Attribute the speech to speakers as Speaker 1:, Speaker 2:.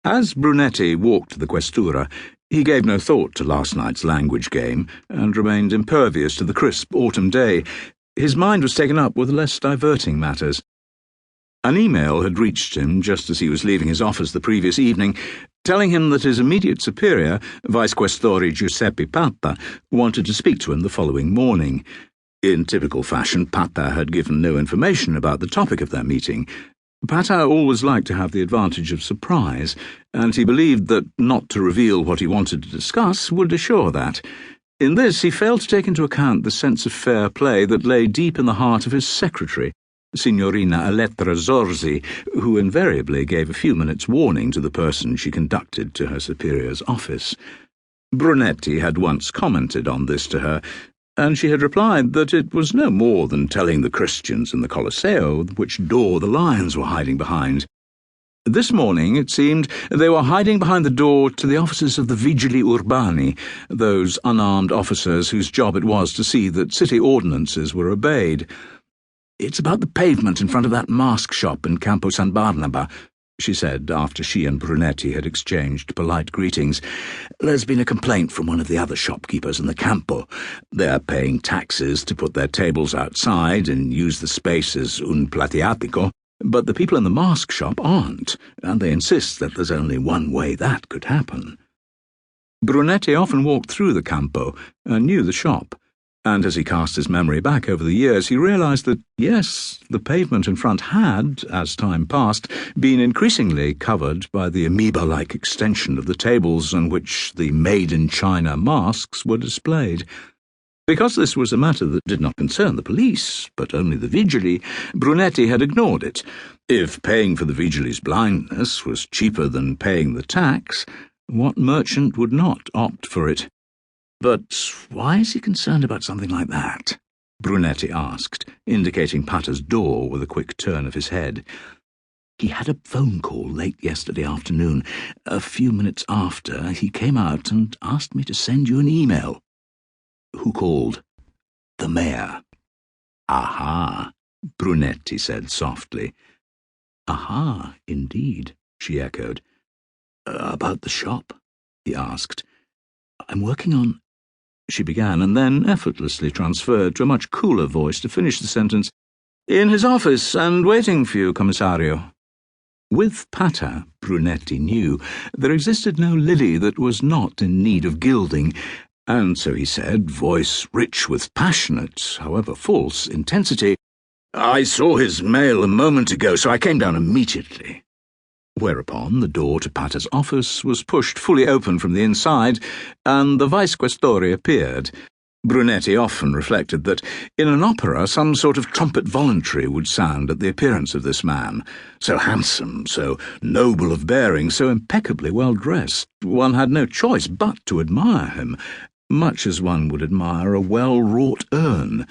Speaker 1: As Brunetti walked to the Questura, he gave no thought to last night's language game and remained impervious to the crisp autumn day. His mind was taken up with less diverting matters. An email had reached him just as he was leaving his office the previous evening, telling him that his immediate superior, Vice Questore Giuseppe Pata, wanted to speak to him the following morning. In typical fashion, Pata had given no information about the topic of their meeting. Pata always liked to have the advantage of surprise, and he believed that not to reveal what he wanted to discuss would assure that. In this, he failed to take into account the sense of fair play that lay deep in the heart of his secretary, Signorina Elettra Zorzi, who invariably gave a few minutes' warning to the person she conducted to her superior's office. Brunetti had once commented on this to her, and she had replied that it was no more than telling the Christians in the Colosseo which door the lions were hiding behind. This morning, it seemed, they were hiding behind the door to the offices of the Vigili Urbani, those unarmed officers whose job it was to see that city ordinances were obeyed. "It's about the pavement in front of that mask shop in Campo San Barnaba," she said after she and Brunetti had exchanged polite greetings. "There's been a complaint from one of the other shopkeepers in the Campo. They're paying taxes to put their tables outside and use the space as un platiatico, but the people in the mask shop aren't, and they insist that there's only one way that could happen." Brunetti often walked through the Campo and knew the shop, and as he cast his memory back over the years, he realized that, yes, the pavement in front had, as time passed, been increasingly covered by the amoeba-like extension of the tables on which the made-in-China masks were displayed. Because this was a matter that did not concern the police, but only the Vigili, Brunetti had ignored it. If paying for the Vigili's blindness was cheaper than paying the tax, what merchant would not opt for it? "But why is he concerned about something like that?" Brunetti asked, indicating Pata's door with a quick turn of his head. "He had a phone call late yesterday afternoon. A few minutes after, he came out and asked me to send you an email." "Who called?" "The mayor." "Aha," Brunetti said softly. "Aha, indeed," she echoed. "About the shop?" he asked. "I'm working on—" she began, and then effortlessly transferred to a much cooler voice to finish the sentence. "In his office, and waiting for you, Commissario." With Pata, Brunetti knew, there existed no lily that was not in need of gilding, and so he said, voice rich with passionate, however false, intensity, "I saw his mail a moment ago, so I came down immediately." Whereupon the door to Pata's office was pushed fully open from the inside, and the Vice Questore appeared. Brunetti often reflected that in an opera some sort of trumpet voluntary would sound at the appearance of this man. So handsome, so noble of bearing, so impeccably well dressed, one had no choice but to admire him, much as one would admire a well-wrought urn.